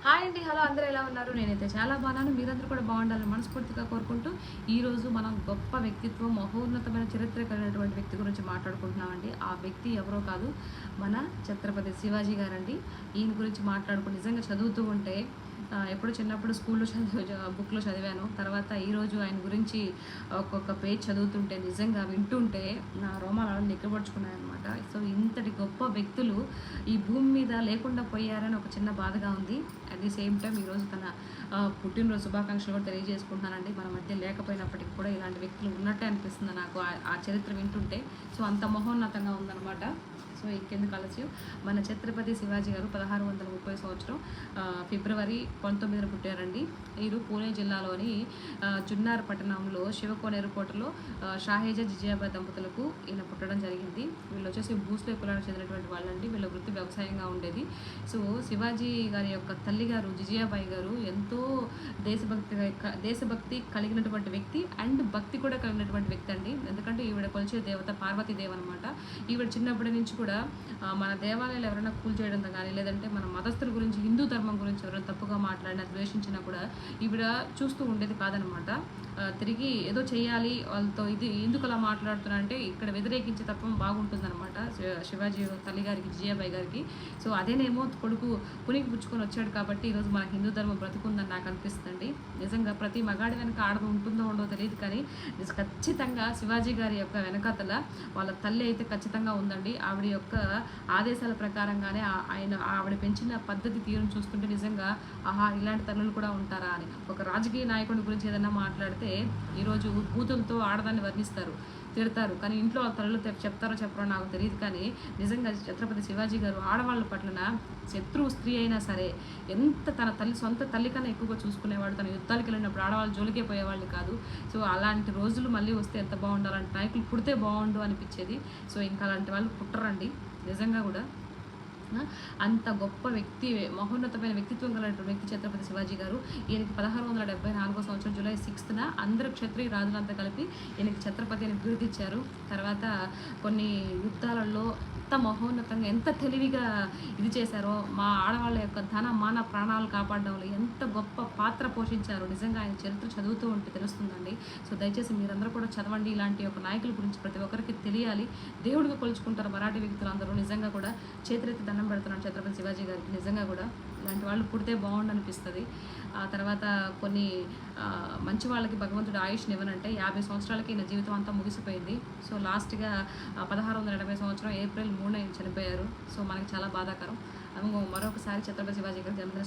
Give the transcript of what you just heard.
Hi అండి, hello అందరూ ఎలా ఉన్నారు? నేనైతే చాలా బాగున్నాను. మీరందరూ కూడా బాగుండాలని మనస్ఫూర్తిగా కోరుకుంటూ, ఈరోజు మనం గొప్ప వ్యక్తిత్వం, మహోన్నతమైన చరిత్ర కలిగినటువంటి వ్యక్తి గురించి మాట్లాడుకుంటున్నామండి. ఆ వ్యక్తి ఎవరో కాదు, మన ఛత్రపతి శివాజీ గారండి. ఈయన గురించి మాట్లాడుకుంటూ నిజంగా చదువుతూ ఉంటే ఎప్పుడు చిన్నప్పుడు స్కూల్లో బుక్లో చదివాను. తర్వాత ఈరోజు ఆయన గురించి ఒక్కొక్క పేజ్ చదువుతుంటే, నిజంగా వింటుంటే నా రోమాలు నిక్కబొడుచుకున్నాయన్నమాట. సో ఇంతటి గొప్ప వ్యక్తులు ఈ భూమి మీద లేకుండా పోయారని ఒక చిన్న బాధగా ఉంది. అట్ ది సేమ్ టైం ఈరోజు తన పుట్టినరోజు శుభాకాంక్షలు కూడా తెలియజేసుకుంటున్నానండి. మన మధ్య లేకపోయినప్పటికీ కూడా ఇలాంటి వ్యక్తులు ఉన్నట్టే అనిపిస్తుంది నాకు ఆ చరిత్ర వింటుంటే. సో అంత మహోన్నతంగా ఉందన్నమాట. సో ఇంకెందుకు ఆలస్యం, మన ఛత్రపతి శివాజీ గారు 1630 సంవత్సరం ఫిబ్రవరి 19న పుట్టారండి. వీరు పూణే జిల్లాలోని జున్నార్ పట్టణంలో శివకోనేరు కోటలో షాహేజా జిజియాబాయి దంపతులకు ఈయన పుట్టడం జరిగింది. వీళ్ళు వచ్చేసి భూస్లే కులానికి చెందినటువంటి వాళ్ళండి. వీళ్ళ వృత్తి వ్యవసాయంగా ఉండేది. సో శివాజీ గారి యొక్క తల్లి గారు జిజియాబాయి గారు ఎంతో దేశభక్తి కలిగినటువంటి వ్యక్తి అండ్ భక్తి కూడా కలిగినటువంటి వ్యక్తి అండి. ఎందుకంటే ఈవిడ కొలిచే దేవత పార్వతీదేవి అనమాట. ఈవిడ చిన్నప్పటి నుంచి కూడా మన దేవాలయాలు ఎవరైనా కూల్చేయడం కానీ, లేదంటే మన మతస్థుల గురించి, హిందూ ధర్మం గురించి ఎవరైనా తప్పుగా మాట్లాడినా, ద్వేషించినా కూడా ఈవిడ చూస్తూ ఉండేది కాదనమాట. తిరిగి ఏదో చేయాలి వాళ్ళతో, ఇది ఎందుకు అలా మాట్లాడుతున్నా అంటే ఇక్కడ వ్యతిరేకించే తత్వం బాగుంటుందన్నమాట శివాజీ తల్లి గారికి, జియాబాయి గారికి. సో అదేనేమో కొడుకు పునికి పుచ్చుకొని వచ్చాడు కాబట్టి ఈరోజు మన హిందూ ధర్మం బ్రతుకుందని నాకు అనిపిస్తుంది. నిజంగా ప్రతి మగాడి వెనక ఆడదు ఉంటుందో ఉండదో తెలియదు, కానీ ఖచ్చితంగా శివాజీ గారి యొక్క వెనకతల వాళ్ళ తల్లి అయితే ఖచ్చితంగా ఉందండి. ఆవిడ యొక్క ఆదేశాల ప్రకారంగానే ఆవిడ పెంచిన పద్ధతి తీరును చూస్తుంటే నిజంగా ఆహా, ఇలాంటి తల్లులు కూడా ఉంటారా అని. ఒక రాజకీయ నాయకుడి గురించి ఏదైనా మాట్లాడితే ఈరోజు బూతులతో ఆడదాన్ని వర్ణిస్తారు, తిడతారు, కానీ ఇంట్లో వాళ్ళ తల్లులు చెప్తారో చెప్పరో నాకు తెలియదు. కానీ నిజంగా ఛత్రపతి శివాజీ గారు ఆడవాళ్ళ పట్లన శత్రువు స్త్రీ అయినా సరే ఎంత తన సొంత తల్లి కన్నా ఎక్కువగా చూసుకునేవాడు. తన యుద్ధాలకు వెళ్ళినప్పుడు ఆడవాళ్ళు జోలికే పోయేవాళ్ళు కాదు. సో అలాంటి రోజులు మళ్ళీ వస్తే ఎంత బాగుండు, అలాంటి నాయకులు పుడితే బాగుండు అనిపించేది. సో ఇంకా అలాంటి వాళ్ళు పుట్టరండి నిజంగా కూడా. అంత గొప్ప వ్యక్తి, మహోన్నతమైన వ్యక్తిత్వం కలిగినటువంటి వ్యక్తి ఛత్రపతి శివాజీ గారు. ఈయనకి 1674 సంవత్సరం జూలై 6న అందరు క్షత్రియ రాజులంతా కలిపి ఈయనకి ఛత్రపతి అని బిరుదిచ్చారు. తర్వాత కొన్ని యుద్ధాలలో ఎంత మహోన్నతంగా, ఎంత తెలివిగా ఇది చేశారో, మా ఆడవాళ్ళ యొక్క ధన మాన ప్రాణాలు కాపాడడంలో ఎంత గొప్ప పాత్ర పోషించారో నిజంగా ఆయన చరిత్ర చదువుతూ ఉంటే తెలుస్తుందండి. సో దయచేసి మీరందరూ కూడా చదవండి. ఇలాంటి ఒక నాయకుల గురించి ప్రతి ఒక్కరికి తెలియాలి. దేవుడిగా కొలుచుకుంటారు మరాఠీ వ్యక్తులు అందరూ. నిజంగా కూడా చేతులెత్తి దండం పెడుతున్నాను ఛత్రపతి శివాజీ గారికి. నిజంగా కూడా ఇలాంటి వాళ్ళు పుడితే బాగుండు అనిపిస్తుంది. ఆ తర్వాత కొన్ని మంచి వాళ్ళకి భగవంతుడు ఆయుష్ని ఇవ్వనంటే 50 సంవత్సరాలకి ఈయన జీవితం అంతా ముగిసిపోయింది. సో లాస్ట్గా 1680 సంవత్సరం ఏప్రిల్ 3న చనిపోయారు. సో మనకి చాలా బాధాకరం. మరొకసారి ఛత్రపతి శివాజీ గారికి జన్మదిన